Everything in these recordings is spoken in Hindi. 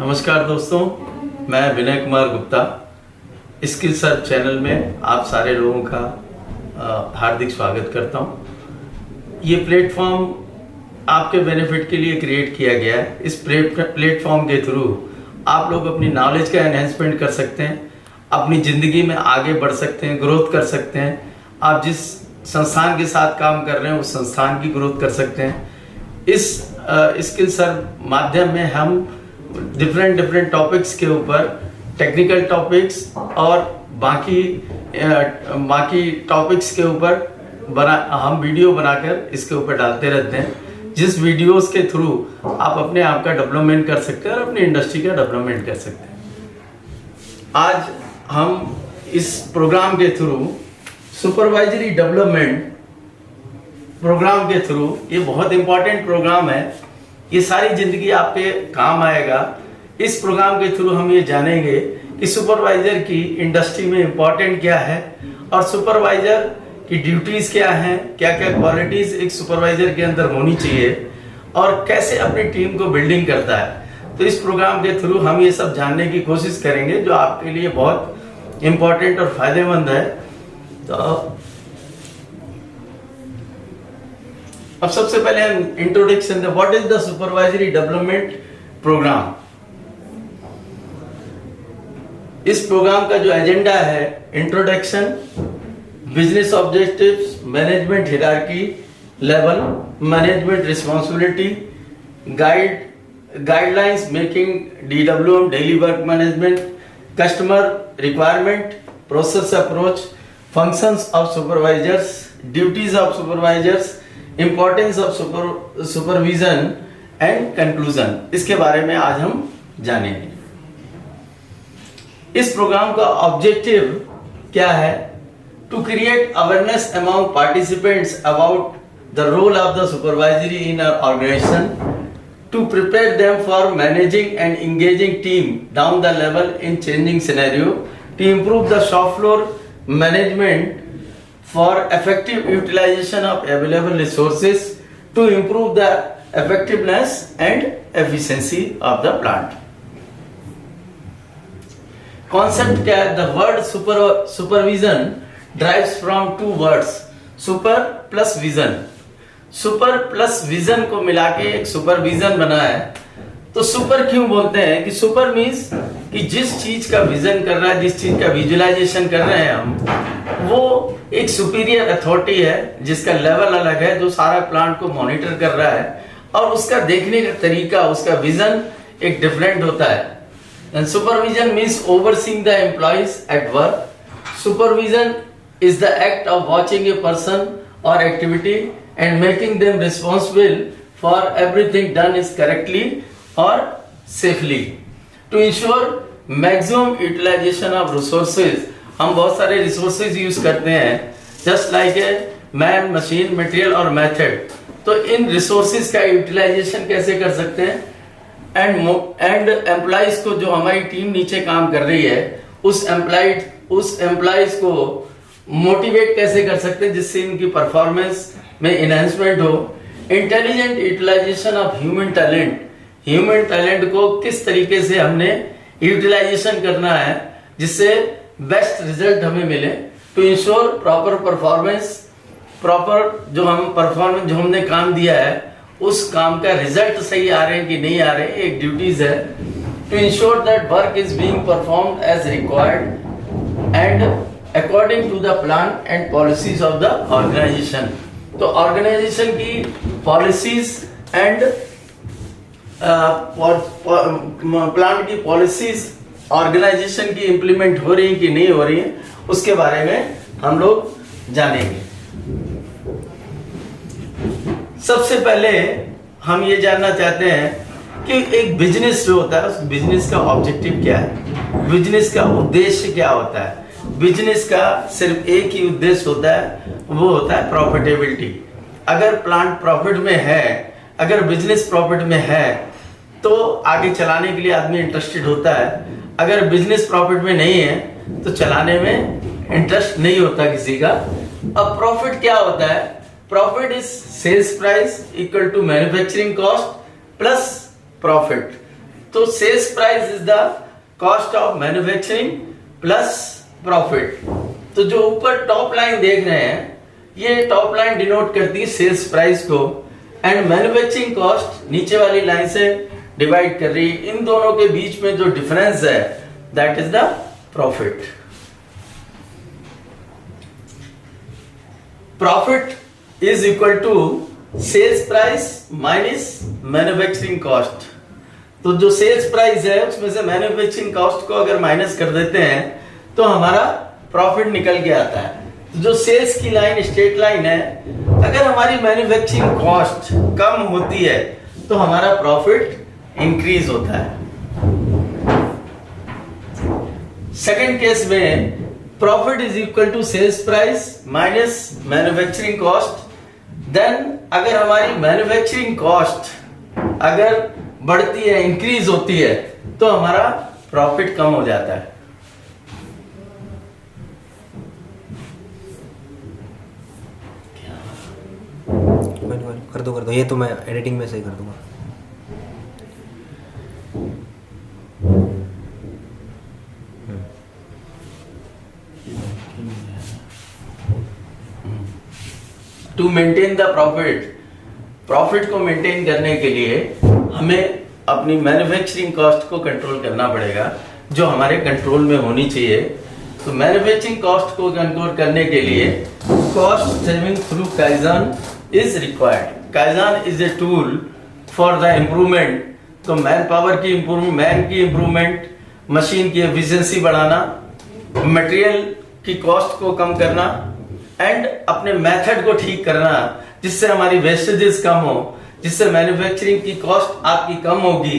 नमस्कार दोस्तों, मैं Vinay Kumar Gupta skill search channel में आप सारे लोगों का हार्दिक स्वागत करता हूं। ये प्लेटफॉर्म आपके बेनिफिट के लिए क्रिएट किया गया है। इस प्लेटफॉर्म के थ्रू आप लोग अपनी नॉलेज का एनहेंसमेंट कर सकते हैं, अपनी ज़िंदगी में आगे बढ़ सकते हैं, ग्रोथ कर सकते हैं। आप जिस संस्थान के साथ काम कर रहे हैं उस संस्थान की ग्रोथ कर सकते हैं। इस स्किल सर्च माध्यम में हम डिफरेंट टॉपिक्स के ऊपर, टेक्निकल टॉपिक्स और बाकी टॉपिक्स के ऊपर हम वीडियो बनाकर इसके ऊपर डालते रहते हैं, जिस वीडियोस के थ्रू आप अपने आप का डेवलपमेंट कर सकते हैं और अपनी इंडस्ट्री का डेवलपमेंट कर सकते हैं। आज हम इस प्रोग्राम के थ्रू सुपरवाइजरी डेवलपमेंट प्रोग्राम के थ्रू, ये बहुत इंपॉर्टेंट प्रोग्राम है, ये सारी जिंदगी आपके काम आएगा। इस प्रोग्राम के थ्रू हम ये जानेंगे कि सुपरवाइजर की इंडस्ट्री में इंपॉर्टेंट क्या है और सुपरवाइजर की ड्यूटीज क्या हैं, क्या क्या क्वालिटीज एक सुपरवाइजर के अंदर होनी चाहिए और कैसे अपनी टीम को बिल्डिंग करता है। तो इस प्रोग्राम के थ्रू हम ये सब जानने की कोशिश करेंगे, जो आपके लिए बहुत इंपॉर्टेंट और फायदेमंद है। तो अब सबसे पहले हम introduction, what is the supervisory development program. इस प्रोग्राम का जो एजेंडा है, introduction, business objectives, management hierarchy level, management responsibility, guidelines making DWM daily work management, customer requirement, process approach, functions of supervisors, duties of supervisors, importance of supervision and conclusion. इसके बारे में आज हम जानेंगे। इस प्रोग्राम का ऑब्जेक्टिव क्या है? To create awareness among participants about the role of the supervisory in our organization, to prepare them for managing and engaging team down the level in changing scenario, to improve the shop floor management for effective utilization of available resources, to improve the effectiveness and efficiency of the plant. Concept क्या है? The word supervision derives from two words, super plus vision. Super plus vision को मिला के एक सुपरविजन बना है। तो सुपर क्यों बोलते हैं? कि सुपर मीन्स कि जिस चीज का विजन कर रहा है, जिस चीज का विजुअलाइजेशन कर रहे हैं हम, वो एक सुपीरियर अथॉरिटी है जिसका लेवल अलग है, जो सारा प्लांट को मॉनिटर कर रहा है और उसका देखने का तरीका, उसका विजन एक डिफरेंट होता है। And supervision means overseeing the employees at work. Supervision is the act of watching a person or activity and making them responsible for everything done is correctly or safely. To ensure maximum utilization of resources, हम बहुत सारे resources यूज करते हैं, just like a man, machine, material और method। तो इन resources का utilization कैसे कर सकते हैं? एंड एम्प्लॉइज को, जो हमारी टीम नीचे काम कर रही है, उस एम्प्लॉइज को मोटिवेट कैसे कर सकते हैं जिससे इनकी परफॉर्मेंस में इनहेंसमेंट हो। Intelligent utilization of human talent को किस तरीके से हमने यूटिलाइजेशन करना है जिससे बेस्ट रिजल्ट हमें मिले। टू इंश्योर प्रॉपर परफॉर्मेंस, जो हमने काम दिया है उस काम का रिजल्ट सही आ रहे हैं कि नहीं आ रहे हैं, एक ड्यूटीज है। To ensure that work is being performed as required and according to the plan and policies of the organization. तो ऑर्गेनाइजेशन की पॉलिसीज एंड प्लान की पॉलिसीज ऑर्गेनाइजेशन की इंप्लीमेंट हो रही है कि नहीं हो रही है, उसके बारे में हम लोग जानेंगे। सबसे पहले हम ये जानना चाहते हैं कि एक बिजनेस जो होता है, उस बिजनेस का ऑब्जेक्टिव क्या है, बिजनेस का उद्देश्य क्या होता है। बिजनेस का सिर्फ एक ही उद्देश्य होता है, वो होता है प्रॉफिटेबिलिटी। अगर प्लांट प्रॉफिट में है, अगर बिजनेस प्रॉफिट में है, तो आगे चलाने के लिए आदमी इंटरेस्टेड होता है। अगर बिजनेस प्रॉफिट में नहीं है तो चलाने में इंटरेस्ट नहीं होता किसी का। अब प्रॉफिट क्या होता है? Profit is sales price equal to manufacturing cost plus profit. तो sales price is the cost of manufacturing plus profit. तो जो ऊपर टॉप लाइन देख रहे हैं, ये टॉप लाइन डिनोट करती है सेल्स प्राइस को, एंड मैन्युफैक्चरिंग कॉस्ट नीचे वाली लाइन से डिवाइड कर रही है। इन दोनों के बीच में जो डिफरेंस है that is the profit. Profit is equal to sales price minus manufacturing cost. तो जो सेल्स प्राइस है उसमें से मैन्युफैक्चरिंग कॉस्ट को अगर माइनस कर देते हैं तो हमारा प्रॉफिट निकल के आता है। तो जो सेल्स की लाइन स्ट्रेट लाइन है, अगर हमारी मैन्युफैक्चरिंग कॉस्ट कम होती है तो हमारा प्रॉफिट इंक्रीज होता है। सेकंड केस में profit is equal to sales price minus manufacturing cost. Then अगर हमारी मैन्युफैक्चरिंग कॉस्ट अगर बढ़ती है, इंक्रीज होती है, तो हमारा प्रॉफिट कम हो जाता है। कर दो, ये तो मैं एडिटिंग में सही कर दूंगा। टू मेंटेन द प्रॉफिट को मेंटेन करने के लिए हमें अपनी मैन्युफैक्चरिंग कॉस्ट को कंट्रोल करना पड़ेगा, जो हमारे कंट्रोल में होनी चाहिए। तो मैन्युफैक्चरिंग कॉस्ट को कंट्रोल करने के लिए cost saving through kaizen is required. Kaizen is a tool for the improvement. तो मैन पावर की इम्प्रूवमेंट, मशीन की एफिशिएंसी बढ़ाना, मटेरियल की कॉस्ट को कम करना, एंड अपने मेथड को ठीक करना, जिससे हमारी वेस्टेजेस कम हो, जिससे मैन्युफैक्चरिंग की कॉस्ट आपकी कम होगी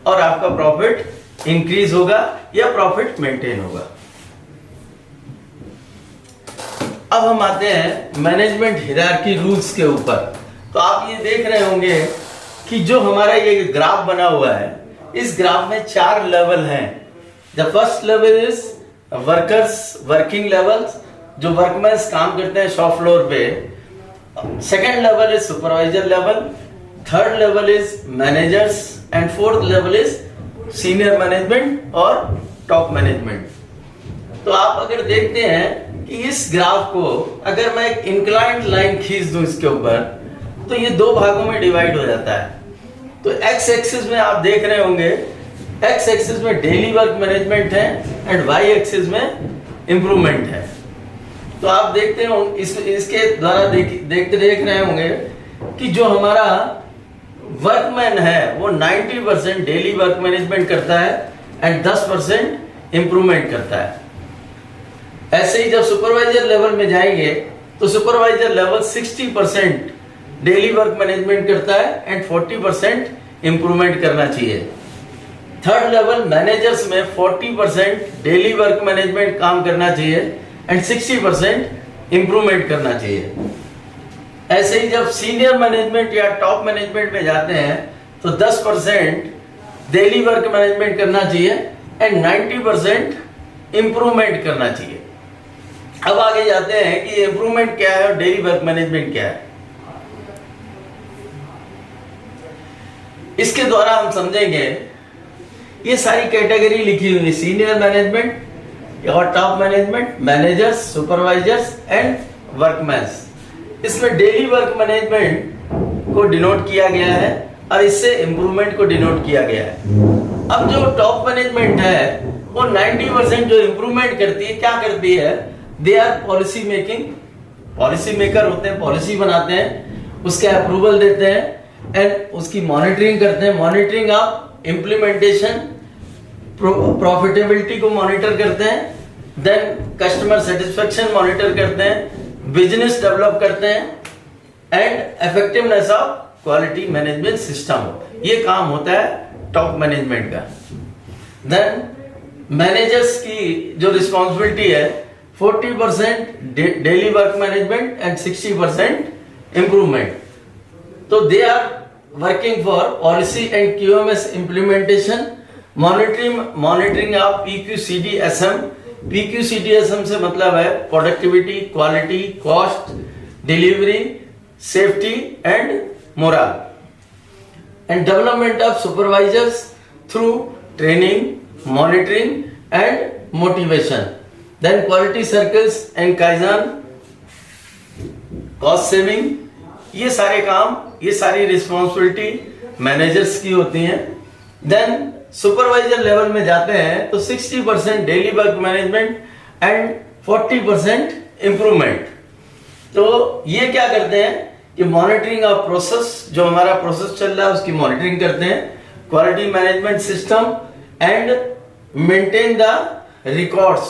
और आपका प्रॉफिट इंक्रीज होगा या प्रॉफिट मेंटेन होगा। अब हम आते हैं मैनेजमेंट हायरार्की रूल्स के ऊपर। तो आप ये देख रहे होंगे कि जो हमारा ये ग्राफ बना हुआ है, इस ग्राफ में 4 लेवल हैं। The first level is working levels, जो वर्कमैन्स काम करते हैं शॉप फ्लोर पे। Second level is supervisor level, third level is managers, and fourth level is senior management और टॉप मैनेजमेंट। तो आप अगर देखते हैं कि इस ग्राफ को अगर मैं एक इंक्लाइंड लाइन खींच दूं इसके ऊपर, तो ये 2 भागों में डिवाइड हो जाता है। तो एक्स एक्सिस में आप देख रहे होंगे, एक्स एक्सिस में डेली वर्क मैनेजमेंट है एंड वाई एक्सिस में इंप्रूवमेंट है। तो आप देखते हो इसके द्वारा देख रहे होंगे कि जो हमारा वर्कमैन है वो 90% डेली वर्क मैनेजमेंट करता है एंड 10% इंप्रूवमेंट करता है। ऐसे ही जब सुपरवाइजर लेवल में जाएंगे तो supervisor level 60% daily work management करता है एंड 40% इंप्रूवमेंट करना चाहिए। थर्ड लेवल मैनेजर्स में 40% डेली वर्क मैनेजमेंट काम करना चाहिए एंड 60% इंप्रूवमेंट करना चाहिए। ऐसे ही जब सीनियर मैनेजमेंट या टॉप मैनेजमेंट में जाते हैं तो 10% डेली वर्क मैनेजमेंट करना चाहिए एंड 90% इंप्रूवमेंट करना चाहिए। अब आगे जाते हैं कि इंप्रूवमेंट क्या है और डेली वर्क मैनेजमेंट क्या है। इसके द्वारा हम समझेंगे ये सारी कैटेगरी लिखी हुई है, सीनियर मैनेजमेंट और top management, managers, supervisors and workmans. इसमें डेली वर्क मैनेजमेंट को डिनोट किया गया है और इससे इंप्रूवमेंट को डिनोट किया गया है। अब जो टॉप मैनेजमेंट है वो 90% जो इंप्रूवमेंट करती है, क्या करती है, they are policy making, policy maker होते हैं, पॉलिसी बनाते हैं, उसके अप्रूवल देते हैं एंड उसकी मॉनिटरिंग करते हैं। मॉनिटरिंग आप इम्प्लीमेंटेशन, प्रॉफिटेबिलिटी को मॉनिटर करते हैं, देन कस्टमर सेटिस्फेक्शन मॉनिटर करते हैं, बिजनेस डेवलप करते हैं and effectiveness of quality management system. ये काम होता है टॉप मैनेजमेंट का। देन मैनेजर्स की जो रिस्पॉन्सिबिलिटी है 40% daily work management and 60% improvement. तो they are working for policy and QMS implementation, monitoring of PQCD-SM। PQCD-SM से मतलब है productivity, quality, cost, delivery, safety and morale. And development of supervisors, through training, monitoring and motivation. Then quality circles and Kaizen, cost saving, ये सारे काम, ये सारी रिस्पॉन्सिबिलिटी मैनेजर्स की होती हैं. देन सुपरवाइजर लेवल में जाते हैं तो 60% daily work management and 40% improvement. तो ये क्या करते हैं कि मॉनिटरिंग ऑफ प्रोसेस, जो हमारा प्रोसेस चल रहा है उसकी मॉनिटरिंग करते हैं, quality management system and maintain the records.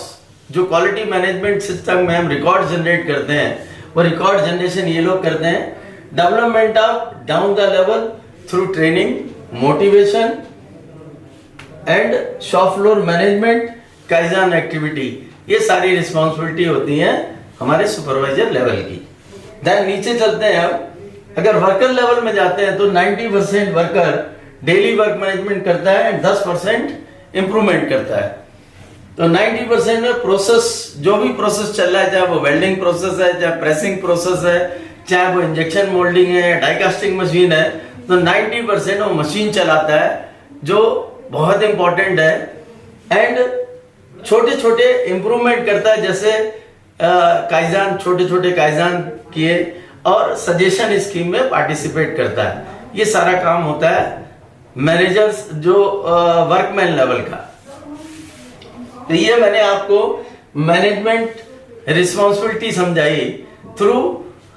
जो क्वालिटी मैनेजमेंट सिस्टम में हम रिकॉर्ड जनरेट करते हैं वो रिकॉर्ड जनरेशन ये लोग करते हैं. Development of down the level through training, motivation and shop floor management, kaizen activity, ये सारी रिस्पॉन्सिबिलिटी होती हैं हमारे सुपरवाइजर लेवल की. देन नीचे चलते हैं. अब अगर वर्कर लेवल में जाते हैं तो 90% वर्कर डेली वर्क मैनेजमेंट करता है एंड 10% इंप्रूवमेंट करता है. तो 90% में प्रोसेस, जो भी प्रोसेस चल रहा है, चाहे वो वेल्डिंग प्रोसेस है, चाहे प्रेसिंग प्रोसेस है, चाहे वो इंजेक्शन मोल्डिंग है, डाई कास्टिंग मशीन है, तो 90% वो मशीन चलाता है, जो बहुत इंपॉर्टेंट है. एंड छोटे छोटे इंप्रूवमेंट करता है, जैसे काइजान, छोटे छोटे काइजान किए और सजेशन स्कीम में पार्टिसिपेट करता है. ये सारा काम होता है मैनेजर्स, जो वर्कमैन लेवल का. तो ये मैंने आपको मैनेजमेंट रिस्पॉन्सिबिलिटी समझाई थ्रू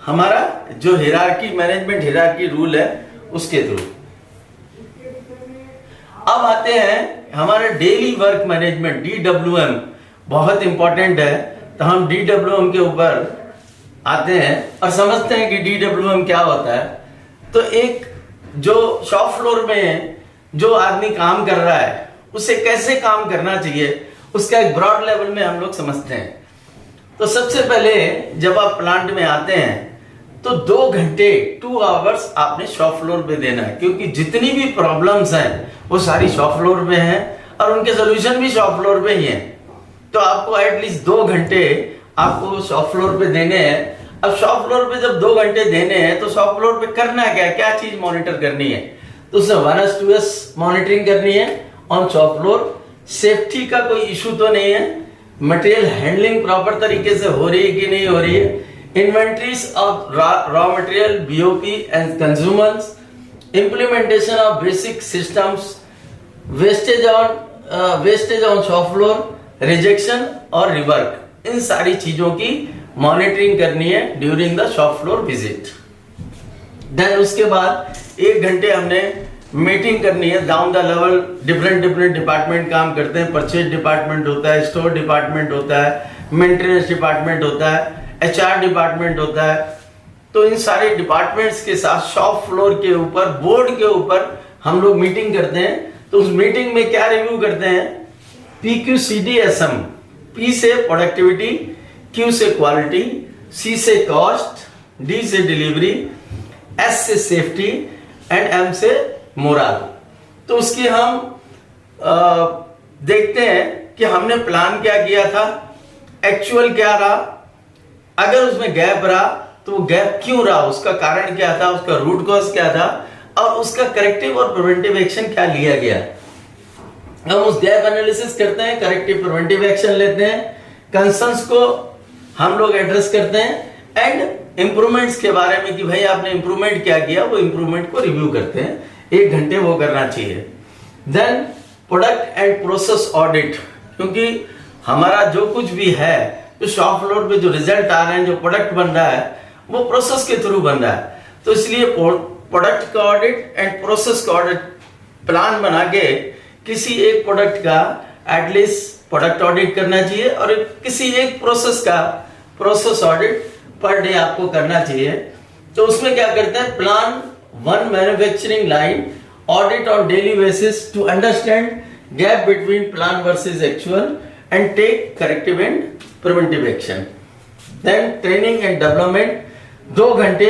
हमारा जो हिरार्की, मैनेजमेंट हिरार्की रूल है उसके थ्रू. अब आते हैं हमारे डेली वर्क मैनेजमेंट, DWM बहुत इंपॉर्टेंट है. तो हम DWM के ऊपर आते हैं और समझते हैं कि DWM क्या होता है. तो एक जो शॉप फ्लोर में जो आदमी काम कर रहा है उसे कैसे काम करना चाहिए, उसका एक ब्रॉड लेवल में हम लोग समझते हैं. तो सबसे पहले जब आप प्लांट में आते हैं तो 2 घंटे 2 आवर्स आपने शॉप फ्लोर पे देना है, क्योंकि जितनी भी प्रॉब्लम्स हैं वो सारी शॉप फ्लोर पे हैं और उनके सोल्यूशन भी शॉप फ्लोर पे ही हैं. तो आपको एटलीस्ट 2 घंटे आपको शॉप फ्लोर पे देने हैं. अब शॉप फ्लोर पे जब 2 घंटे देने हैं तो शॉप फ्लोर पे करना क्या चीज मॉनिटर करनी है. तो उसमें 1:2 मॉनिटरिंग करनी है ऑन शॉप फ्लोर. सेफ्टी का कोई इशू तो नहीं है, मटेरियल हैंडलिंग प्रॉपर तरीके से हो रही है कि नहीं हो रही है, inventories of raw material, BOP and consumers, implementation of basic systems, wastage on shop floor, rejection और rework, इन सारी चीजों की मॉनिटरिंग करनी है during the shop floor visit. Then उसके बाद 1 घंटे हमने मीटिंग करनी है down the level. Different department काम करते हैं. परचेज डिपार्टमेंट होता है, स्टोर डिपार्टमेंट होता है, मेंटेनेंस डिपार्टमेंट होता है, HR डिपार्टमेंट होता है. तो इन सारे डिपार्टमेंट्स के साथ शॉप फ्लोर के ऊपर, बोर्ड के ऊपर हम लोग मीटिंग करते हैं. तो उस मीटिंग में क्या रिव्यू करते हैं, PQCDSM. P से प्रोडक्टिविटी, Q से क्वालिटी, C से कॉस्ट, D से डिलीवरी, S से सेफ्टी एंड M से मोरल. तो उसकी हम देखते हैं कि हमने प्लान क्या किया था, एक्चुअल क्या रहा, अगर उसमें गैप रहा तो वो गैप क्यों रहा, उसका कारण क्या था, उसका रूट कॉज क्या था और उसका करेक्टिव और प्रिवेंटिव एक्शन क्या लिया गया. हम उस गैप एनालिसिस करते हैं, करेक्टिव प्रिवेंटिव एक्शन लेते हैं, कंसर्न्स को हम लोग एड्रेस करते हैं एंड इंप्रूवमेंट्स के बारे में कि भाई आपने इंप्रूवमेंट क्या किया, वो इंप्रूवमेंट को रिव्यू करते हैं. 1 घंटे वो करना चाहिए. Then product and process audit, क्योंकि हमारा जो कुछ भी है, जो शॉप फ्लोर पे जो रिजल्ट आ रहे हैं, जो प्रोडक्ट बन रहा है वो प्रोसेस के थ्रू बन रहा है. तो इसलिए प्रोडक्ट का ऑडिट एंड प्रोसेस का ऑडिट प्लान बना के किसी एक प्रोडक्ट का एटलीस्ट प्रोडक्ट ऑडिट करना चाहिए और किसी एक प्रोसेस का प्रोसेस ऑडिट पर डे आपको करना चाहिए. तो उसमें क्या करते हैं, plan 1 manufacturing line audit on daily basis to understand gap between plan versus actual and take corrective and preventive action. Then training and development, 2 घंटे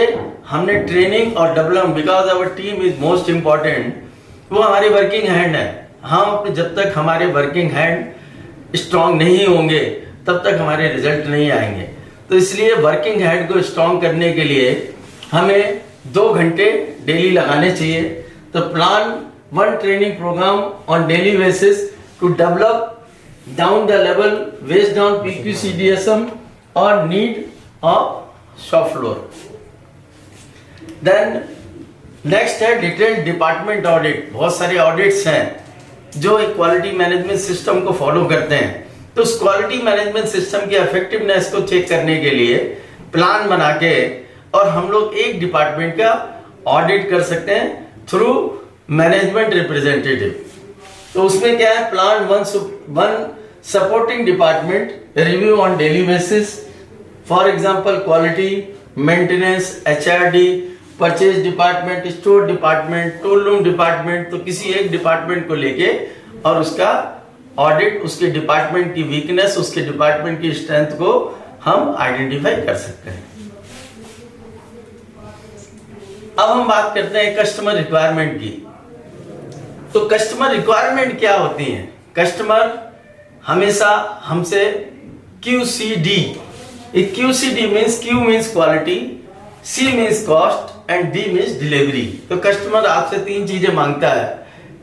हमने ट्रेनिंग और development, because our team is most important. वो हमारी वर्किंग हैंड है. हम जब तक हमारे वर्किंग हैंड स्ट्रांग नहीं होंगे तब तक हमारे रिजल्ट नहीं आएंगे. तो इसलिए वर्किंग हैंड को स्ट्रांग करने के लिए हमें 2 घंटे डेली लगाने चाहिए. तो plan one training program on daily basis to develop down the level based on PQCDSM or need of shop floor. Then next है डिटेल्ड डिपार्टमेंट ऑडिट। बहुत सारे ऑडिट्स हैं जो एक क्वालिटी मैनेजमेंट सिस्टम को फॉलो करते हैं, तो उस क्वालिटी मैनेजमेंट सिस्टम की इफेक्टिवनेस को चेक करने के लिए प्लान बना के और हम लोग एक डिपार्टमेंट का ऑडिट कर सकते हैं थ्रू मैनेजमेंट रिप्रेजेंटेटिव। तो उसमें क्या है, plan one supporting department review on daily basis, for example quality, maintenance, HRD, purchase department, store department, tool room department. तो किसी एक डिपार्टमेंट को लेके और उसका ऑडिट, उसके डिपार्टमेंट की वीकनेस, उसके डिपार्टमेंट की स्ट्रेंथ को हम आइडेंटिफाई कर सकते हैं। अब हम बात करते हैं कस्टमर रिक्वायरमेंट की। तो कस्टमर रिक्वायरमेंट क्या होती है? कस्टमर हमेशा हमसे QCD, QCD means Q means quality, C means cost and D means delivery. तो कस्टमर आपसे 3 चीजें मांगता है,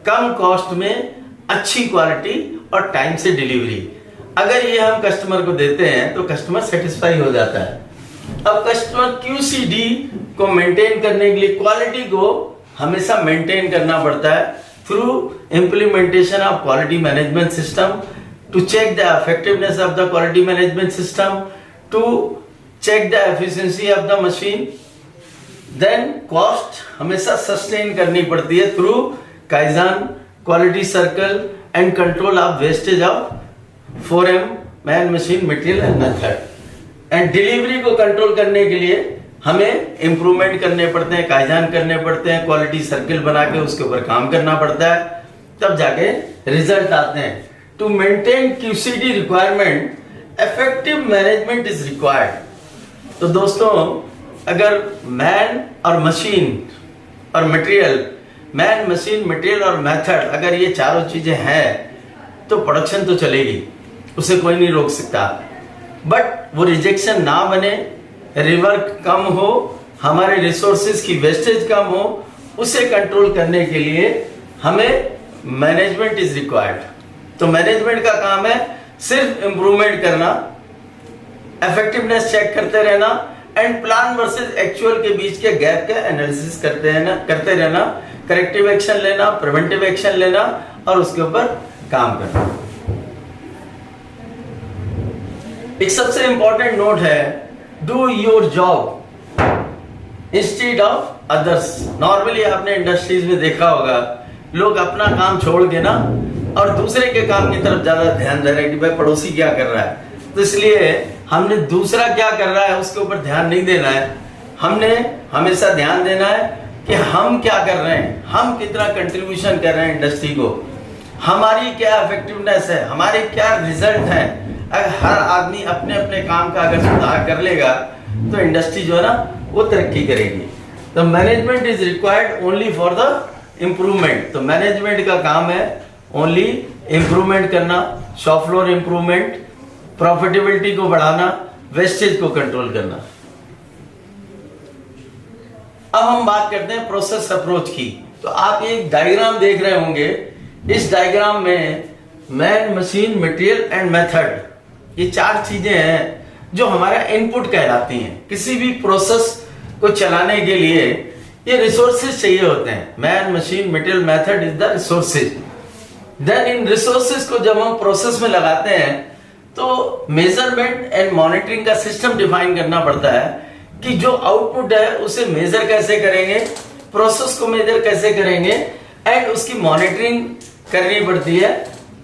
कम कॉस्ट में अच्छी क्वालिटी और टाइम से डिलीवरी। अगर ये हम कस्टमर को देते हैं तो कस्टमर सेटिस्फाई हो जाता है। अब कस्टमर QCD को मेंटेन करने के लिए क्वालिटी को हमेशा मेंटेन करना पड़ता है through implementation of quality management system, to check the effectiveness of the quality management system, to check the efficiency of the machine. Then cost हमेशा सस्टेन करनी पड़ती है through kaizen, quality circle and control of wastage of 4M, man, machine, material and method. And delivery को कंट्रोल करने के लिए हमें इंप्रूवमेंट करने पड़ते हैं, काइजन करने पड़ते हैं, क्वालिटी सर्कल बना के उसके ऊपर काम करना पड़ता है, तब जाके रिजल्ट आते हैं। To maintain QCD requirement, effective management is required. तो दोस्तों, अगर मैन और मशीन और मटेरियल, मैन, मशीन, मटेरियल और मेथड, अगर ये चारों चीजें हैं तो प्रोडक्शन तो चलेगी, उसे कोई नहीं रोक सकता। बट वो रिजेक्शन ना बने, रिवर्क कम हो, हमारे रिसोर्सेज की वेस्टेज कम हो, उसे कंट्रोल करने के लिए हमें मैनेजमेंट इज रिक्वायर्ड। तो मैनेजमेंट का काम है सिर्फ इंप्रूवमेंट करना, इफेक्टिवनेस चेक करते रहना एंड प्लान वर्सेस एक्चुअल के बीच के गैप का एनालिसिस करते रहना, करेक्टिव एक्शन लेना, प्रिवेंटिव एक्शन लेना और उसके ऊपर काम करना। एक सबसे इंपॉर्टेंट नोट है, do your job instead of others. Normally आपने इंडस्ट्रीज में देखा होगा, लोग अपना काम छोड़ के ना और दूसरे के काम की तरफ ज्यादा ध्यान दे रहे हैं कि भाई पड़ोसी क्या कर रहा है। तो इसलिए हमने दूसरा क्या कर रहा है उसके ऊपर ध्यान नहीं देना है, हमने हमेशा ध्यान देना है कि हम क्या कर रहे हैं, हम कितना कंट्रीब्यूशन कर रहे हैं इंडस्ट्री को, हमारी क्या इफेक्टिवनेस है, हमारे क्या रिजल्ट हैं। अगर हर आदमी अपने अपने काम का अगर सुधार कर लेगा तो इंडस्ट्री जो है ना वो तरक्की करेगी। तो management is required only for the improvement. तो मैनेजमेंट का काम है ओनली इम्प्रूवमेंट करना, शॉप फ्लोर इम्प्रूवमेंट, प्रॉफिटेबिलिटी को बढ़ाना, वेस्टेज को कंट्रोल करना। अब हम बात करते हैं प्रोसेस अप्रोच की। तो आप एक डायग्राम देख रहे होंगे, इस डायग्राम में man, machine, material and method, ये 4 चीजें हैं जो हमारा इनपुट कहलाती हैं। किसी भी प्रोसेस को चलाने के लिए ये रिसोर्सेज चाहिए होते हैं। Man, machine, material, method is the resources. Then इन रिसोर्सेज को जब हम प्रोसेस में लगाते हैं तो मेजरमेंट एंड मॉनिटरिंग का सिस्टम डिफाइन करना पड़ता है कि जो आउटपुट है उसे मेजर कैसे करेंगे, प्रोसेस को मेजर कैसे करेंगे एंड उसकी मॉनिटरिंग करनी पड़ती है,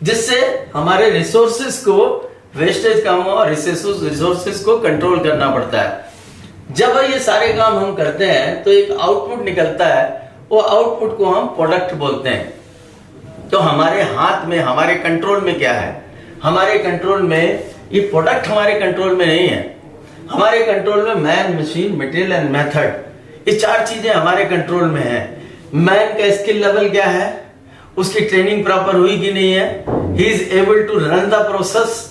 जिससे हमारे रिसोर्सेज को वेस्टेज कम हो और रिसोर्सेज को कंट्रोल करना पड़ता है। जब ये सारे काम हम करते हैं तो एक आउटपुट निकलता है, वो आउटपुट को हम प्रोडक्ट बोलते हैं। तो हमारे हाथ में, हमारे कंट्रोल में क्या है, हमारे कंट्रोल में ये प्रोडक्ट हमारे कंट्रोल में नहीं है। हमारे कंट्रोल में man, machine, material and method, ये 4 चीजें हमारे कंट्रोल में है। मैन का स्किल लेवल क्या है, उसकी ट्रेनिंग प्रॉपर हुई कि नहीं है, he is able to run the process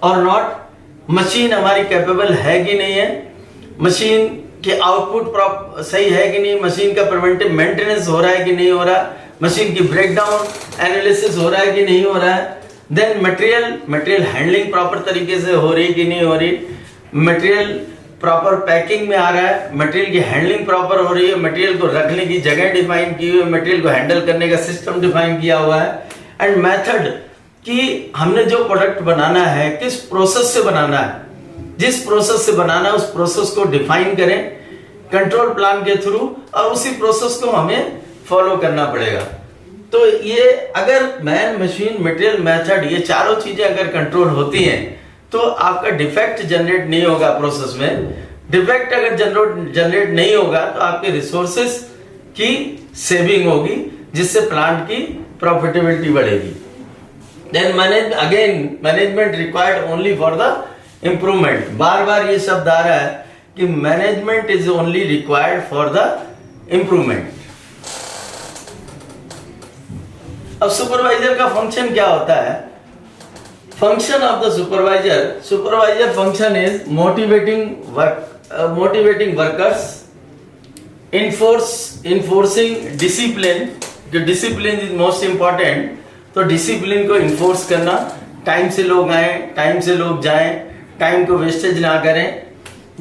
और नॉट। मशीन हमारी कैपेबल है कि नहीं है, मशीन के आउटपुट सही है कि नहीं, मशीन का प्रिवेंटिव मेंटेनेंस हो रहा है कि नहीं हो रहा, मशीन की ब्रेकडाउन एनालिसिस हो रहा है कि नहीं हो रहा है। देन मटेरियल हैंडलिंग प्रॉपर तरीके से हो रही कि नहीं हो रही, मटेरियल प्रॉपर पैकिंग में आ रहा है, मटेरियल की हैंडलिंग प्रॉपर हो रही है, मटेरियल को रखने की जगह डिफाइन की हुई है, मटेरियल को हैंडल करने का सिस्टम डिफाइन किया हुआ है, एंड मेथड कि हमने जो प्रोडक्ट बनाना है किस प्रोसेस से बनाना है, जिस प्रोसेस से बनाना है उस प्रोसेस को डिफाइन करें कंट्रोल प्लान के थ्रू, और उसी प्रोसेस को हमें फॉलो करना पड़ेगा। तो ये अगर मैन मशीन मटेरियल मेथड ये चारों चीजें अगर कंट्रोल होती हैं तो आपका डिफेक्ट जनरेट नहीं होगा प्रोसेस में। डिफेक्ट अगर जनरेट नहीं होगा तो आपके रिसोर्सेस की सेविंग होगी, जिससे प्लांट की प्रॉफिटेबिलिटी बढ़ेगी। Then management required only for the improvement. बार बार ये शब्द आ रहा है कि management is only required for the improvement. अब सुपरवाइजर का फंक्शन क्या होता है? Function of the supervisor function is motivating workers, enforcing discipline. जो डिसिप्लिन इज मोस्ट इंपॉर्टेंट, तो डिसिप्लिन को इन्फोर्स करना, टाइम से लोग आए, टाइम से लोग जाएं, टाइम को वेस्टेज ना करें।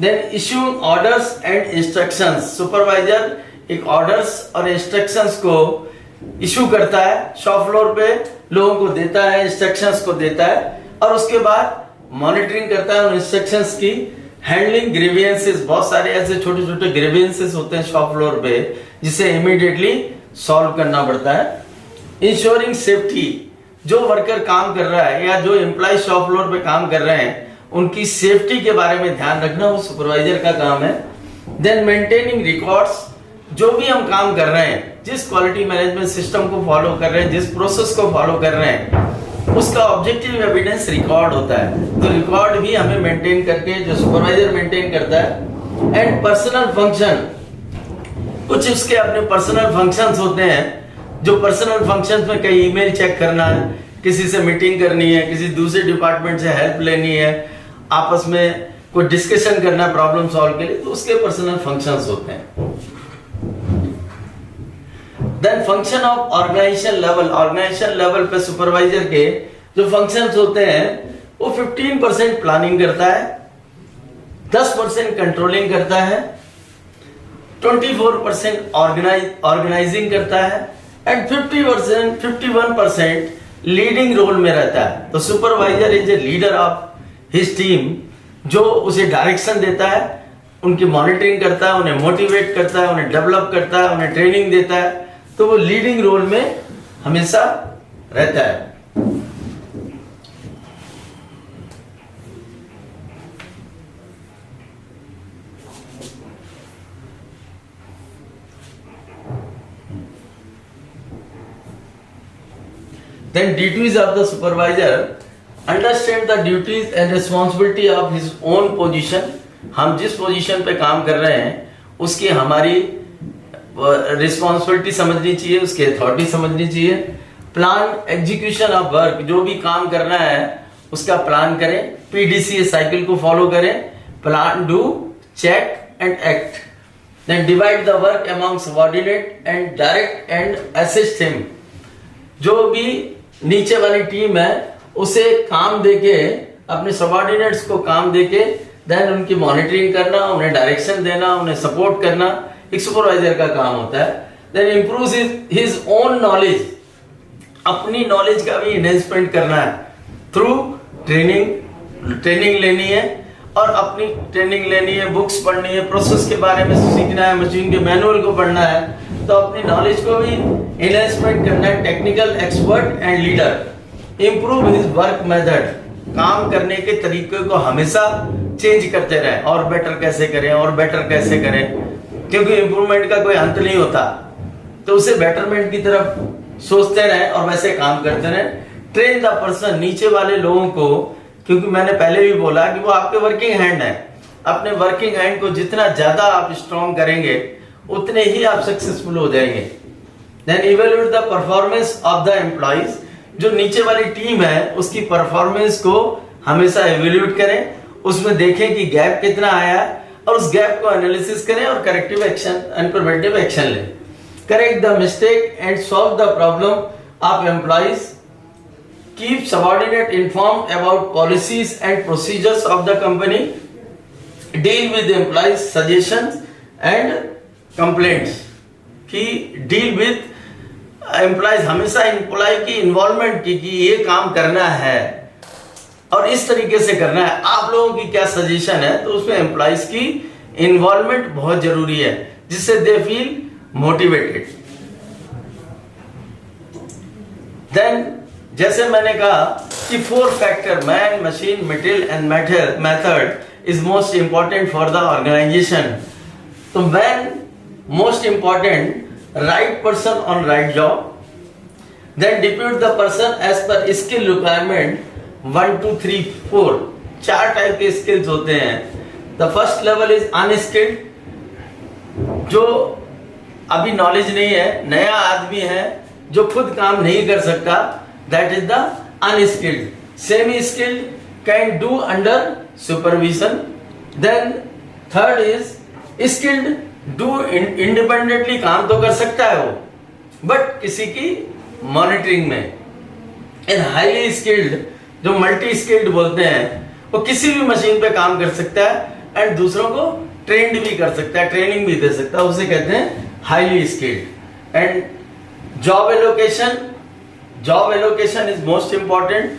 Then issuing orders and instructions. Supervisor एक ऑर्डर्स और इंस्ट्रक्शंस को इशू करता है, शॉप फ्लोर पे लोगों को देता है, इंस्ट्रक्शंस को देता है, और उसके बाद मॉनिटरिंग करता है उन इंस्ट्रक्शंस की। हैंडलिंग ग्रीवियंसेस, बहुत सारे ऐसे छोटे छोटे ग्रीवियंसेस होते हैं शॉप फ्लोर पे जिसे इमीडिएटली सॉल्व करना पड़ता है। इंश्योरिंग सेफ्टी, जो वर्कर काम कर रहा है या जो एम्प्लॉय शॉप फ्लोर पे काम कर रहे हैं उनकी सेफ्टी के बारे में ध्यान रखना वो सुपरवाइजर का काम है। देन मेंटेनिंग रिकॉर्ड्स, जो भी हम काम कर रहे हैं, जिस क्वालिटी मैनेजमेंट सिस्टम को फॉलो कर रहे हैं, जिस प्रोसेस को फॉलो कर रहे हैं, उसका ऑब्जेक्टिव एविडेंस रिकॉर्ड होता है। तो रिकॉर्ड भी हमें मेंटेन करके जो सुपरवाइजर मेंटेन करता है। एंड पर्सनल फंक्शन, कुछ उसके अपने पर्सनल फंक्शंस होते हैं, जो पर्सनल फंक्शंस में कई ईमेल चेक करना है, किसी से मीटिंग करनी है, किसी दूसरे डिपार्टमेंट से हेल्प लेनी है, आपस में कोई डिस्कशन करना है प्रॉब्लम सॉल्व के लिए, तो उसके पर्सनल फंक्शंस होते हैं। Then function of organization level पे सुपरवाइजर के जो फंक्शंस होते हैं वो 15% प्लानिंग करता है, 10% कंट्रोलिंग करता है, 24% ऑर्गेनाइजिंग करता है, एंड 51% लीडिंग रोल में रहता है। तो supervisor is a leader of his team, जो उसे डायरेक्शन देता है, उनकी मॉनिटरिंग करता है, उन्हें मोटिवेट करता है, उन्हें डेवलप करता है, उन्हें ट्रेनिंग देता है। तो वो लीडिंग रोल में हमेशा रहता है। Then duties of the supervisor, understand the duties and responsibility of his own position. हम जिस पोजीशन पे काम कर रहे हैं उसकी हमारी रिस्पॉन्सिबिलिटी समझनी चाहिए, उसकी अथॉरिटी समझनी चाहिए। प्लान एग्जीक्यूशन ऑफ वर्क, जो भी काम करना है उसका प्लान करें, पीडीसीए साइकिल को फॉलो करें, plan, do, check and act. Then divide the work among subordinate and direct and assist him. जो भी नीचे वाली टीम है उसे काम देके, अपने सबऑर्डिनेट्स को काम देके, देन उनकी मॉनिटरिंग करना, उन्हें डायरेक्शन देना, उन्हें सपोर्ट करना एक सुपरवाइजर का काम होता है। Then improve his own knowledge, अपनी नॉलेज का भी इनहेंसमेंट करना है थ्रू ट्रेनिंग लेनी है, और अपनी ट्रेनिंग लेनी है, बुक्स पढ़नी है, प्रोसेस के बारे में सीखना है, मशीन के मैनुअल को पढ़ना है, तो अपनी नॉलेज को भी इनहेंसमेंट करना है। Technical expert and leader. Improve his work method, काम करने के तरीके को हमेशा चेंज करते रहे, और बेटर कैसे करें, और बेटर कैसे करें, क्योंकि इम्प्रूवमेंट का कोई अंत नहीं होता। तो उसे बेटरमेंट की तरफ सोचते रहे और वैसे काम करते रहे। ट्रेन द पर्सन, नीचे वाले लोगों को, क्योंकि मैंने पहले भी बोला कि वो आपके वर्किंग हैंड है, अपने वर्किंग हैंड को जितना ज्यादा आप स्ट्रॉन्ग करेंगे उतने ही आप सक्सेसफुल हो जाएंगे। Then evaluate the performance of the employees, जो नीचे वाली टीम है उसकी परफॉर्मेंस को हमेशा इवैल्यूएट करें, उसमें देखें कि गैप कितना आया और उस गैप को एनालिसिस करें और corrective action and preventive action लें। correct the mistake and solve the problem of employees, keep subordinate informed about policies and procedures of the company, deal with employees suggestions and complaints. कि deal with employees, हमेशा employee की involvement की कि ये काम करना है और इस तरीके से करना है, आप लोगों की क्या सजेशन है, तो उसमें एम्प्लॉइज की इन्वॉल्वमेंट बहुत जरूरी है जिससे दे फील मोटिवेटेड. देन जैसे मैंने कहा कि 4 factor man, machine, material and method is most important for the organization. तो man most important, right person on right job. Then depute the person as per skill requirement 1 2 3 4. 4 type के स्किल्स होते हैं. The first level is unskilled, जो अभी नॉलेज नहीं है, नया आदमी है जो खुद काम नहीं कर सकता, that is the unskilled. Semi skilled can do under supervision. Then third is skilled, do independently, काम तो कर सकता है वो बट किसी की मॉनिटरिंग में. एंड हाईली स्किल्ड, जो मल्टी स्किल्ड बोलते हैं, वो किसी भी मशीन पे काम कर सकता है एंड दूसरों को ट्रेंड भी कर सकता है, ट्रेनिंग भी दे सकता है, उसे कहते हैं highly skilled. And job allocation, job allocation is most important.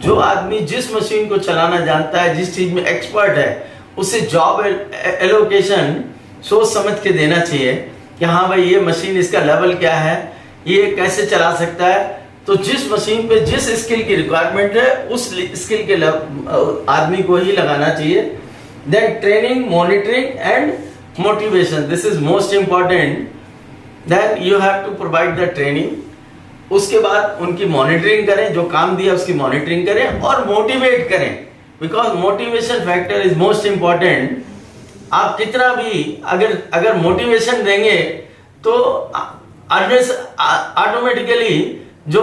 जो आदमी जिस मशीन को चलाना जानता है, जिस चीज में एक्सपर्ट है, उसे जॉब एलोकेशन सोच समझ के देना चाहिए कि हाँ भाई ये मशीन, इसका लेवल क्या है, ये कैसे चला सकता है. तो जिस मशीन पे जिस स्किल की रिक्वायरमेंट है उस स्किल के आदमी को ही लगाना चाहिए. Then training, monitoring and motivation, this is most important. Then you have to provide the training. उसके बाद उनकी मॉनिटरिंग करें, जो काम दिया उसकी मॉनिटरिंग करें और मोटिवेट करें, because motivation factor is most important. आप कितना भी अगर मोटिवेशन देंगे तो ऑटोमेटिकली जो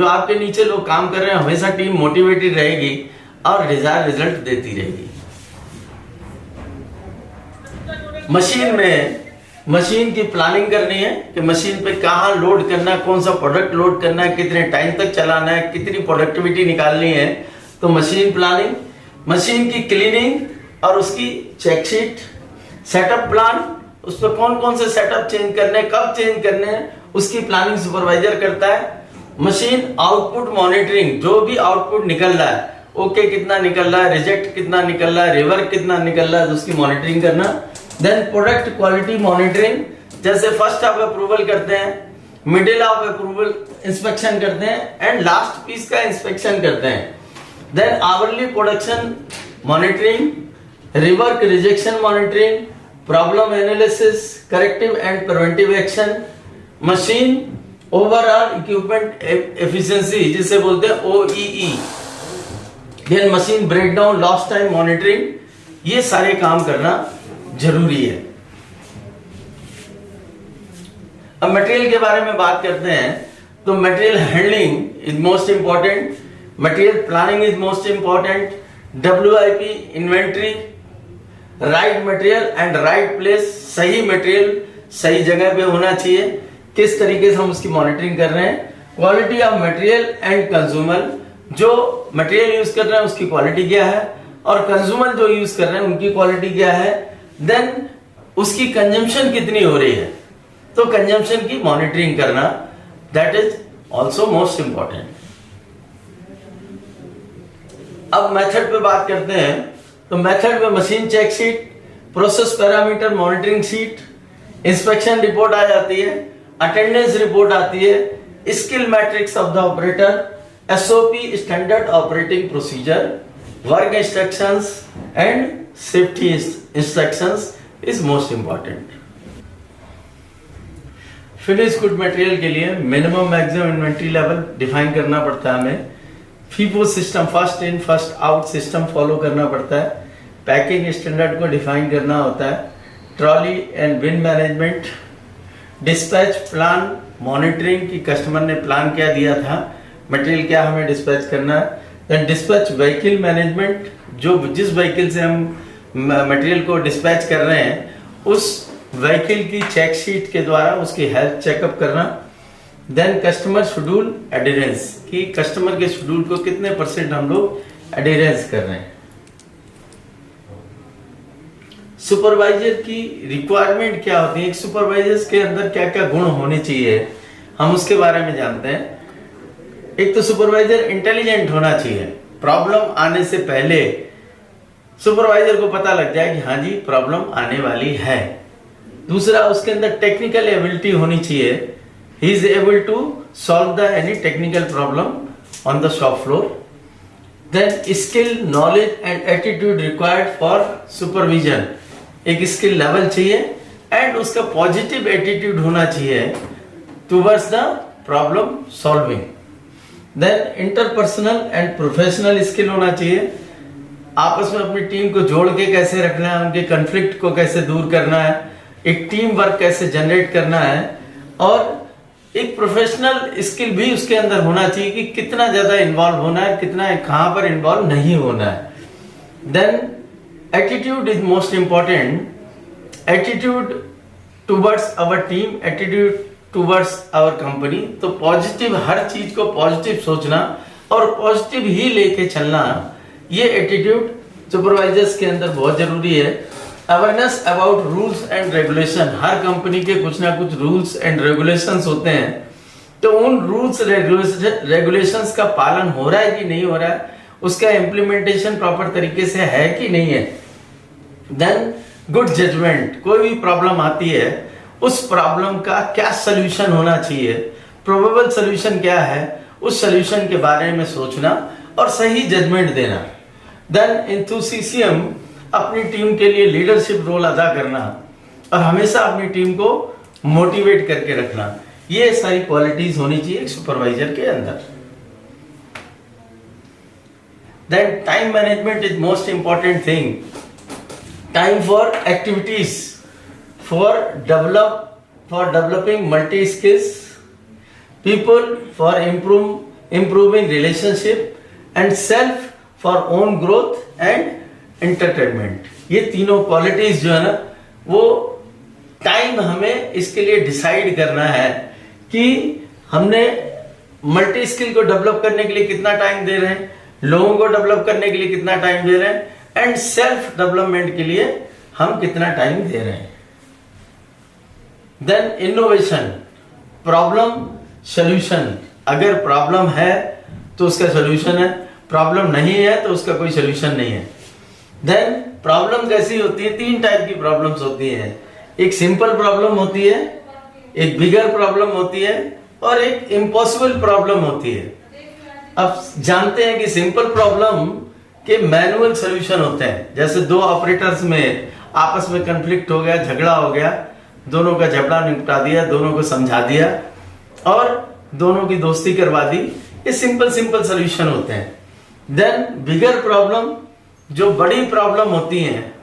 आपके नीचे लोग काम कर रहे हैं, हमेशा टीम मोटिवेटेड रहेगी और डिजायर रिजल्ट देती रहेगी. मशीन की प्लानिंग करनी है कि मशीन पे कहाँ लोड करना है, कौन सा प्रोडक्ट लोड करना है, कितने टाइम तक चलाना है, कितनी प्रोडक्टिविटी निकालनी है. तो मशीन प्लानिंग, मशीन की क्लीनिंग और उसकी चेकशीट, सेटअप प्लान, उस पर कौन कौन से सेटअप चेंज करने, कब चेंज करने, उसकी प्लानिंग सुपरवाइजर करता है. मशीन आउटपुट मॉनिटरिंग, जो भी आउटपुट निकल रहा है, ओके कितना निकल रहा है, रिजेक्ट कितना निकल रहा है, रिवर्क कितना निकल रहा है, उसकी मॉनिटरिंग करना. देन प्रोडक्ट क्वालिटी मॉनिटरिंग, जैसे फर्स्ट ऑफ अप्रूवल करते हैं, मिडिल ऑफ अप्रूवल इंस्पेक्शन करते हैं एंड लास्ट पीस का इंस्पेक्शन करते हैं. Then hourly production monitoring, rework rejection monitoring, problem analysis, corrective and preventive action, machine overall equipment efficiency जिसे बोलते हैं OEE. Then machine breakdown, lost time monitoring, ये सारे काम करना जरूरी है. अब मटेरियल के बारे में बात करते हैं. तो material handling is most important, material planning is most important, WIP inventory, right material and right place, सही मटेरियल सही जगह पे होना चाहिए, किस तरीके से हम उसकी मॉनिटरिंग कर रहे हैं. Quality of material and consumer, जो मटेरियल यूज कर रहे हैं उसकी क्वालिटी क्या है और कंज्यूमर जो यूज कर रहे हैं उनकी क्वालिटी क्या है. देन उसकी कंजम्पशन कितनी हो रही है, तो कंजम्पशन की मॉनिटरिंग करना, that is also most important. अब मेथड पे बात करते हैं. तो मेथड में machine check sheet, process parameter monitoring sheet, inspection report आ जाती है, अटेंडेंस रिपोर्ट आती है, skill matrix of the operator, SOP standard operating procedure, work instructions and safety instructions is most important. Finish good material के लिए minimum maximum inventory level define करना पड़ता है हमें. FIFO system, first in first out system follow करना पड़ता है. पैकिंग स्टैंडर्ड को डिफाइन करना होता है. Trolley and bin management, dispatch plan monitoring की कस्टमर ने प्लान क्या दिया था, मटेरियल क्या हमें डिस्पैच करना है. देन डिस्पैच व्हीकल मैनेजमेंट, जो जिस व्हीकल से हम मटेरियल को डिस्पैच कर रहे हैं उस व्हीकल की चेक शीट के द्वारा उसकी हेल्थ चेकअप करना। देन कस्टमर शेड्यूल एडहेरेंस, कि कस्टमर के शेड्यूल को कितने % हम लोग एडहेरेंस कर रहे हैं। सुपरवाइजर की रिक्वायरमेंट क्या होती है, एक सुपरवाइजर के अंदर क्या क्या गुण होने चाहिए, हम उसके बारे में जानते हैं। एक तो सुपरवाइजर इंटेलिजेंट होना चाहिए, प्रॉब्लम आने से पहले सुपरवाइजर को पता लग जाए कि हाँ जी प्रॉब्लम आने वाली है। दूसरा, उसके अंदर टेक्निकल एबिलिटी होनी चाहिए, he is able to solve the any technical problem on the shop floor. Then skill, knowledge and attitude required for supervision, एक स्किल लेवल चाहिए एंड उसका पॉजिटिव एटीट्यूड होना चाहिए towards the problem solving. Then interpersonal and professional skill होना चाहिए, आपस में अपनी टीम को जोड़ के कैसे रखना है, उनके कन्फ्लिक्ट को कैसे दूर करना है, एक टीम वर्क कैसे जनरेट करना है, और एक प्रोफेशनल स्किल भी उसके अंदर होना चाहिए कि कितना ज्यादा इन्वॉल्व होना है, कितना कहां पर इन्वॉल्व नहीं होना है। Then attitude is most important, attitude towards our team, attitude towards our company. तो पॉजिटिव, हर चीज को पॉजिटिव सोचना और पॉजिटिव ही लेके चलना, ये एटीट्यूड सुपरवाइजर्स के अंदर बहुत जरूरी है। Awareness about rules and regulation, her company के कुछ ना कुछ रूल्स एंड रेगुलेशंस होते हैं, तो उन रूल्स रेगुलेशंस का पालन हो रहा है कि नहीं हो रहा है, उसका इम्प्लीमेंटेशन प्रॉपर तरीके से है कि नहीं है। देन गुड जजमेंट, कोई भी प्रॉब्लम आती है उस प्रॉब्लम का क्या सोल्यूशन होना चाहिए, प्रोबेबल सोल्यूशन क्या है, उस सोल्यूशन के बारे में सोचना और सही जजमेंट देना। देन एंथुसियाज्म, अपनी टीम के लिए लीडरशिप रोल अदा करना और हमेशा अपनी टीम को मोटिवेट करके रखना, ये सारी क्वालिटीज होनी चाहिए एक सुपरवाइजर के अंदर। Then time management is most important thing, time for activities, for developing multi skills people, for improving relationship and self for own growth and entertainment। ये तीनों क्वालिटीज जो है ना, वो टाइम हमें इसके लिए डिसाइड करना है कि हमने मल्टी स्किल को डेवलप करने के लिए कितना टाइम दे रहे हैं, लोगों को डेवलप करने के लिए कितना टाइम दे रहे हैं, एंड सेल्फ डेवलपमेंट के लिए हम कितना टाइम दे रहे हैं। देन इनोवेशन, प्रॉब्लम सॉल्यूशन, अगर प्रॉब्लम है तो उसका सॉल्यूशन है, प्रॉब्लम नहीं है तो उसका कोई सॉल्यूशन नहीं है। देन प्रॉब्लम कैसी होती है, 3 टाइप की प्रॉब्लम्स होती हैं, एक सिंपल प्रॉब्लम होती है, एक बिगर प्रॉब्लम होती है और एक इम्पॉसिबल प्रॉब्लम होती है। अब जानते हैं कि सिंपल प्रॉब्लम के मैनुअल सॉल्यूशन होते हैं, जैसे 2 ऑपरेटर्स में आपस में कन्फ्लिक्ट हो गया, झगड़ा हो गया, दोनों का झगड़ा निपटा दिया, दोनों को समझा दिया और दोनों की दोस्ती करवा दी, ये सिंपल सॉल्यूशन होते हैं। देन बिगर प्रॉब्लम, जो बड़ी प्रॉब्लम होती हैं,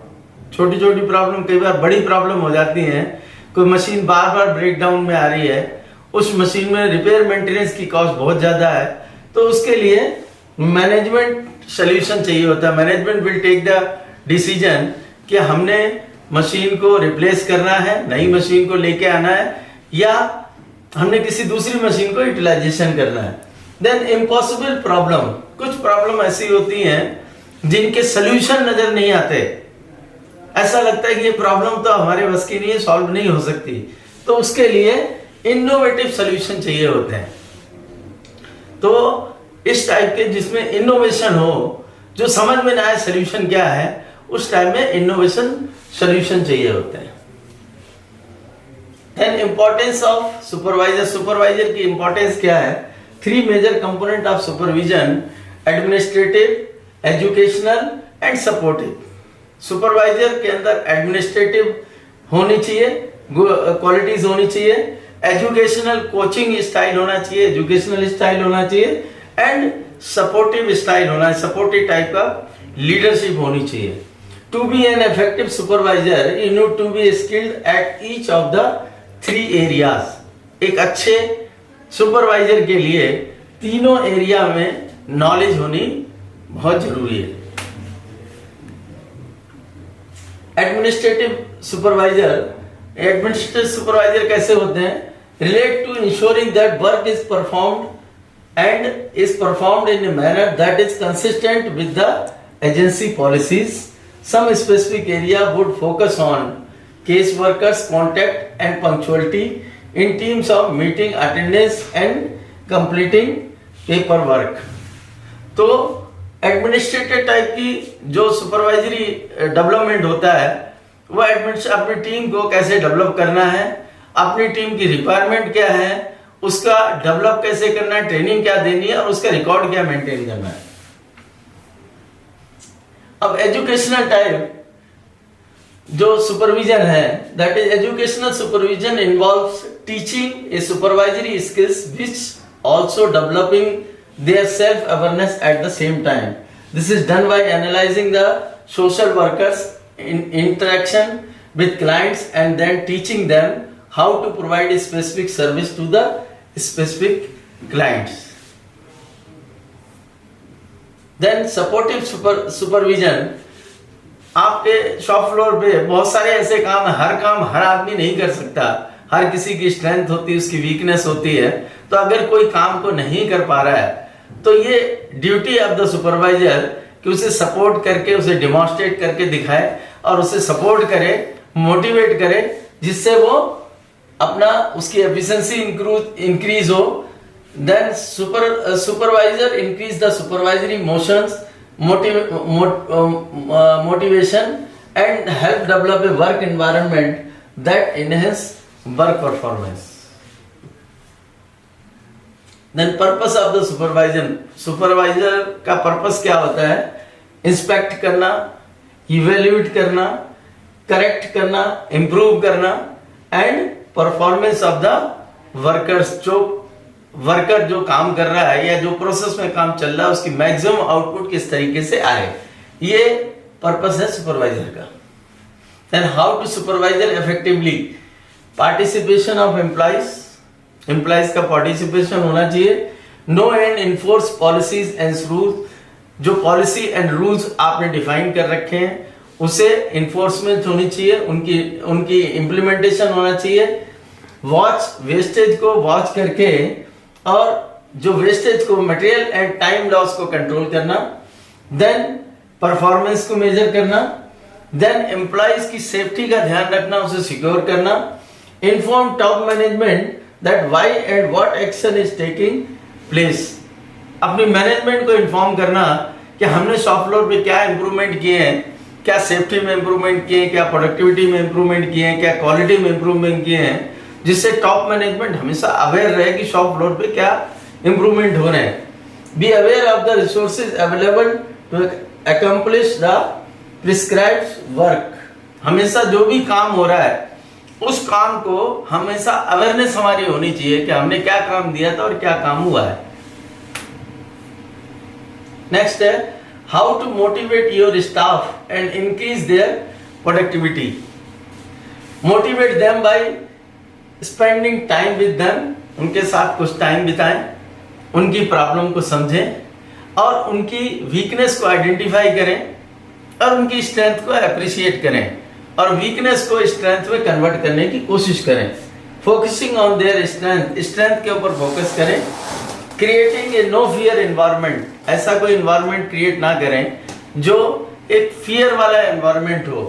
छोटी छोटी प्रॉब्लम कई बार बड़ी प्रॉब्लम हो जाती हैं, कोई मशीन बार बार ब्रेक डाउन में आ रही है, उस मशीन में रिपेयर मेंटेनेंस की कॉस्ट बहुत ज्यादा है, तो उसके लिए मैनेजमेंट सॉल्यूशन चाहिए होता है। Management will take the decision कि हमने मशीन को रिप्लेस करना है, नई मशीन को लेके आना है, या हमने किसी दूसरी मशीन को यूटिलाइजेशन करना है। देन इम्पॉसिबल प्रॉब्लम, कुछ प्रॉब्लम ऐसी होती हैं जिनके सॉल्यूशन नजर नहीं आते, ऐसा लगता है कि ये प्रॉब्लम तो हमारे बस की नहीं है, सॉल्व नहीं हो सकती, तो उसके लिए इनोवेटिव सॉल्यूशन चाहिए होते हैं। तो इस टाइप के जिसमें इनोवेशन हो, जो समझ में ना आए सॉल्यूशन क्या है, उस टाइम में इनोवेशन सॉल्यूशन चाहिए होते हैं। Then importance of supervisor, supervisor की इंपॉर्टेंस क्या है? 3 major component of supervision, administrative, educational and supportive. Supervisor के अंदर एडमिनिस्ट्रेटिव होनी चाहिए, क्वालिटीज होनी चाहिए, एजुकेशनल कोचिंग स्टाइल होना चाहिए, एजुकेशनल स्टाइल होना चाहिए, एंड सपोर्टिव स्टाइल होना है, सपोर्टिव टाइप का लीडरशिप होनी चाहिए। To be an effective supervisor you need to be skilled at each of the 3 areas. एक अच्छे सुपरवाइजर के लिए तीनों एरिया में नॉलेज होनी बहुत जरूरी है। एडमिनिस्ट्रेटिव सुपरवाइजर एडमिनिस्ट्रेटिव सुपरवाइजर कैसे होते हैं? Relate to ensuring that work is performed and is performed in a manner that is consistent with the agency policies. Some specific area would focus on case workers contact and punctuality in teams of meeting attendance and completing paperwork. तो एडमिनिस्ट्रेटिव टाइप की जो सुपरवाइजरी डेवलपमेंट होता है वो अपनी टीम को कैसे डेवलप करना है, अपनी टीम की रिक्वायरमेंट क्या है, उसका डेवलप कैसे करना है, ट्रेनिंग क्या देनी है और उसका रिकॉर्ड क्या मेंटेन करना है। अब एजुकेशनल टाइप जो सुपरविजन है, that is educational supervision involves teaching a supervisory skills which also developing their self awareness at the same time. This is done by analyzing the social workers interaction with clients and then teaching them how to provide a specific service to the specific clients. Then supportive supervision, आपके शॉप फ्लोर पे बहुत सारे ऐसे काम है, हर काम हर आदमी नहीं कर सकता, हर किसी की स्ट्रेंथ होती है, उसकी वीकनेस होती है। तो अगर कोई काम को नहीं कर पा रहा है तो ये ड्यूटी ऑफ द सुपरवाइजर कि उसे सपोर्ट करके, उसे डिमॉन्स्ट्रेट करके दिखाए और उसे सपोर्ट करे, मोटिवेट करे, जिससे वो अपना उसकी एफिशिएंसी इंक्रीज हो। Then supervisor increase the supervisory motions, motivation and help develop a work environment that enhance work performance. Then purpose of the supervisor का पर्पस क्या होता है? इंस्पेक्ट करना, इवेल्युएट करना, करेक्ट करना, इंप्रूव करना and performance of the workers, जो वर्कर जो काम कर रहा है या जो प्रोसेस में काम चल रहा है उसकी मैक्सिमम आउटपुट किस तरीके से आए, ये पर्पस है सुपरवाइजर का। Then how to supervisor effectively, participation of employees का पार्टिसिपेशन होना चाहिए। Know and enforce policies and rules, जो पॉलिसी एंड रूल्स आपने डिफाइन कर रखे हैं उसे इन्फोर्समेंट होनी चाहिए, उनकी इम्प्लीमेंटेशन होना चाहिए। वॉच वेस्टेज को वॉच करके और जो वेस्टेज को, मटेरियल एंड टाइम लॉस को कंट्रोल करना। देन परफॉर्मेंस को मेजर करना। देन एम्प्लॉइज की सेफ्टी का ध्यान रखना, उसे सिक्योर करना। Inform top management that why and what action is taking place, अपनी मैनेजमेंट को इन्फॉर्म करना कि हमने शॉप फ्लोर पे क्या इंप्रूवमेंट किए हैं, क्या सेफ्टी में इंप्रूवमेंट किए हैं, क्या प्रोडक्टिविटी में इंप्रूवमेंट किए हैं, क्या क्वालिटी में इंप्रूवमेंट किए हैं, जिससे टॉप मैनेजमेंट हमेशा अवेयर रहे कि शॉप फ्लोर पे क्या इंप्रूवमेंट हो रहे हैं। Be aware of the resources available to accomplish the prescribed work, हमेशा जो भी काम हो रहा है उस काम को हमेशा अवेयरनेस हमारी होनी चाहिए कि हमने क्या काम दिया था और क्या काम हुआ है। नेक्स्ट है how to motivate your staff and increase their productivity. Motivate them by spending time with them, उनके साथ कुछ टाइम बिताएं, उनकी प्रॉब्लम को समझें और उनकी वीकनेस को आइडेंटिफाई करें और उनकी स्ट्रेंथ को अप्रिशिएट करें और वीकनेस को स्ट्रेंथ में कन्वर्ट करने की कोशिश करें। फोकसिंग ऑन देयर स्ट्रेंथ के ऊपर फोकस करें। Creating a no fear environment, ऐसा कोई एनवायरनमेंट क्रिएट ना करें जो एक फियर वाला एनवायरनमेंट हो।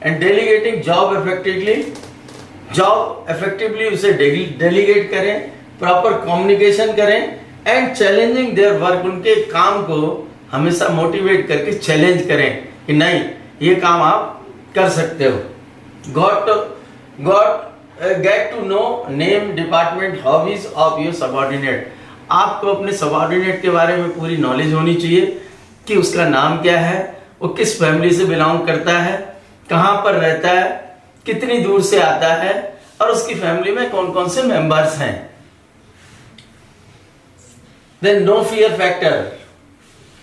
एंड डेलीगेटिंग जॉब इफेक्टिवली उसे डेलीगेट करें, प्रॉपर कम्युनिकेशन करें एंड चैलेंजिंग देयर वर्क, उनके काम को हमेशा मोटिवेट करके चैलेंज करें कि नहीं ये काम आप कर सकते हो। Get to know name department hobbies of your subordinate, आपको अपने सबऑर्डिनेट के बारे में पूरी नॉलेज होनी चाहिए कि उसका नाम क्या है, वो किस फैमिली से बिलोंग करता है, कहाँ पर रहता है, कितनी दूर से आता है और उसकी फैमिली में कौन कौन से मेंबर्स हैं। Then no fear factor,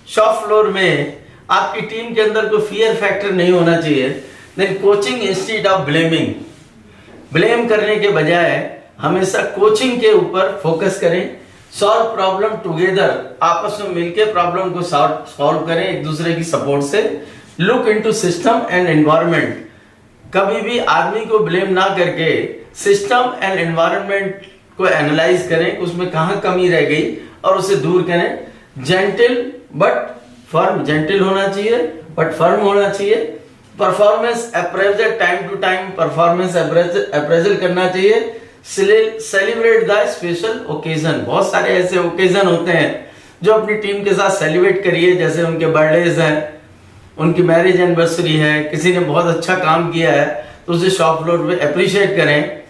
shop floor में आपकी टीम के अंदर कोई फियर फैक्टर नहीं होना चाहिए। Then coaching instead of blaming, blame करने के बजाय हमेशा कोचिंग के ऊपर फोकस करें। सॉल्व प्रॉब्लम टुगेदर, आपस में मिलकर प्रॉब्लम को सॉल्व करें एक दूसरे की सपोर्ट से। Look into system and environment, कभी भी आदमी को ब्लेम ना करके सिस्टम एंड एनवायरनमेंट को एनालाइज करें, उसमें कहाँ कमी रह गई और उसे दूर करें। जेंटल बट फर्म, जेंटल होना चाहिए बट फर्म होना चाहिए। Performance appraisal, time to time performance appraisal करना चाहिए। सेलिब्रेट द स्पेशल ओकेजन, बहुत सारे ऐसे ओकेजन होते हैं जो अपनी टीम के साथ सेलिब्रेट करिए, जैसे उनके बर्थडेज हैं, उनकी मैरिज एनिवर्सरी है, किसी ने बहुत अच्छा काम किया है तो उसे शॉप फ्लोर पे अप्रिशिएट करें।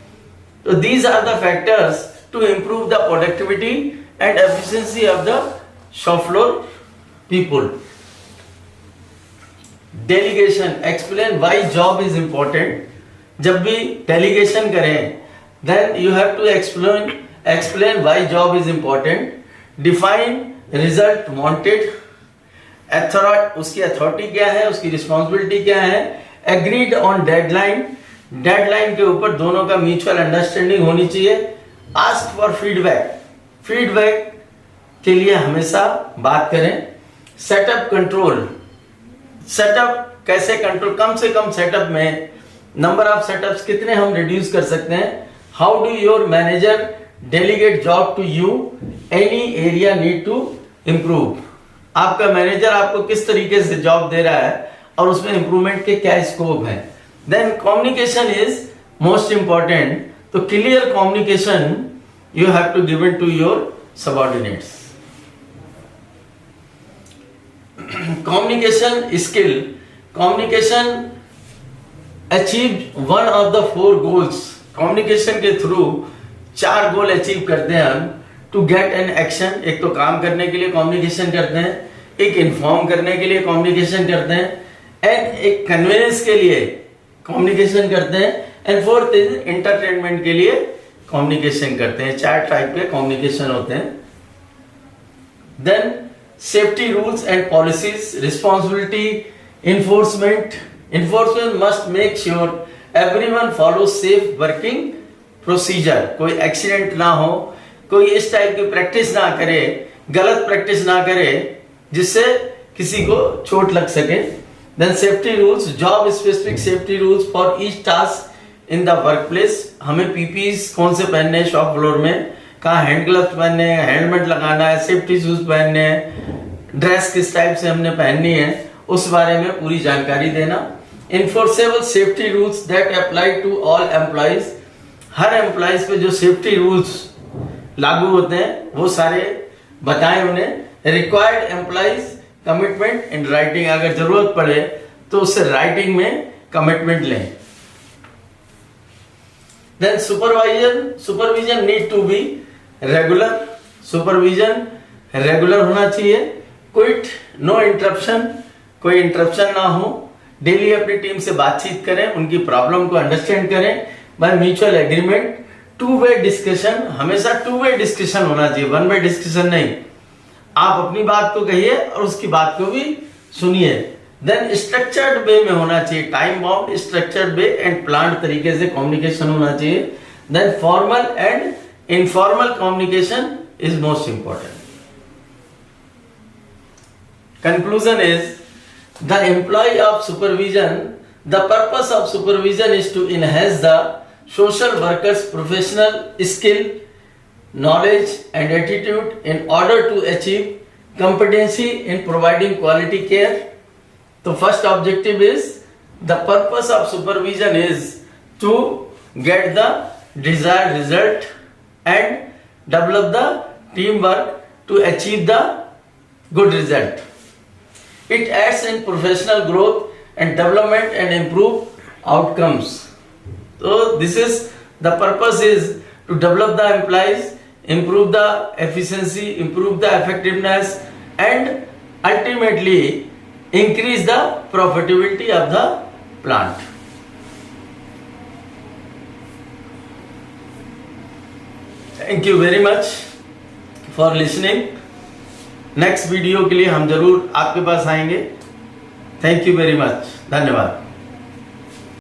तो these are the factors to improve the productivity and efficiency of the shop floor people. Delegation, explain why job is important. जब भी डेलीगेशन करें then you have to explain why job is important. Define result wanted, उसकी अथॉरिटी क्या है, उसकी रिस्पॉन्सिबिलिटी क्या है। एग्रीड ऑन डेडलाइन, डेडलाइन के ऊपर दोनों का म्यूचुअल अंडरस्टैंडिंग होनी चाहिए। आस्क फॉर फीडबैक, फीडबैक के लिए हमेशा बात करें। सेटअप कंट्रोल, सेटअप कैसे कंट्रोल, कम से कम सेटअप में नंबर ऑफ सेटअप्स कितने हम रिड्यूस कर सकते हैं। How do your manager delegate job to you, any area need to improve. आपका मैनेजर आपको किस तरीके से जॉब दे रहा है और उसमें इंप्रूवमेंट के क्या स्कोप है। Then communication is most important, तो clear communication you have to given to your subordinates. Communication skill, communication achieve one of the 4 goals. Communication के थ्रू 4 गोल अचीव करते हैं हम। टू गेट एन एक्शन, एक तो काम करने के लिए कम्युनिकेशन करते हैं, एक इन्फॉर्म करने के लिए कम्युनिकेशन करते हैं, एंड एक कन्वेंस के लिए कम्युनिकेशन करते हैं, एंड 4th इज एंटरटेनमेंट के लिए कम्युनिकेशन करते हैं। 4 टाइप के कम्युनिकेशन होते हैं। Then safety rules and policies, responsibility, enforcement must make sure everyone follow safe working procedure. कोई एक्सीडेंट ना हो, कोई इस टाइप की प्रैक्टिस ना करे, गलत प्रैक्टिस ना करे जिससे किसी को चोट लग सके। Then safety rules, job specific safety rules for each task in the work place. हमें पीपीज कौन से पहनने हैं शॉप फ्लोर में, कहाँ हैंड ग्लव्स पहनने हैं, हेलमेट लगाना है, सेफ्टी शूज पहनने हैं, ड्रेस किस टाइप से हमने पहननी है, उस बारे में पूरी जानकारी देना। Enforceable safety rules that apply to all employees, हर एम्प्लॉइज पे जो सेफ्टी रूल्स लागू होते हैं वो सारे बताएं उन्हें। Required employees commitment in writing, अगर जरूरत पड़े तो उससे राइटिंग में कमिटमेंट लें। Then supervision need to be regular, supervision regular होना चाहिए। क्विट, नो इंटरप्शन, कोई इंटरप्शन ना हो। डेली अपनी टीम से बातचीत करें, उनकी प्रॉब्लम को अंडरस्टैंड करें by mutual agreement. 2 way discussion, हमेशा 2 वे डिस्कशन होना चाहिए, 1 वे डिस्कशन नहीं। आप अपनी बात को कहिए और उसकी बात को भी सुनिए। देन स्ट्रक्चर्ड वे में होना चाहिए, time bound, structured way and planned तरीके से कम्युनिकेशन होना चाहिए। Then formal and informal communication is most important. Conclusion is, the employee of supervision, the purpose of supervision is to enhance the social workers' professional skill, knowledge and attitude in order to achieve competency in providing quality care. The first objective is, the purpose of supervision is to get the desired result and develop the teamwork to achieve the good result. It aids in professional growth and development and improve outcomes. So this is the purpose is to develop the employees, improve the efficiency, improve the effectiveness, and ultimately increase the profitability of the plant. Thank you very much for listening. Next video के लिए हम जरूर आपके पास आएंगे। थैंक यू वेरी मच, धन्यवाद।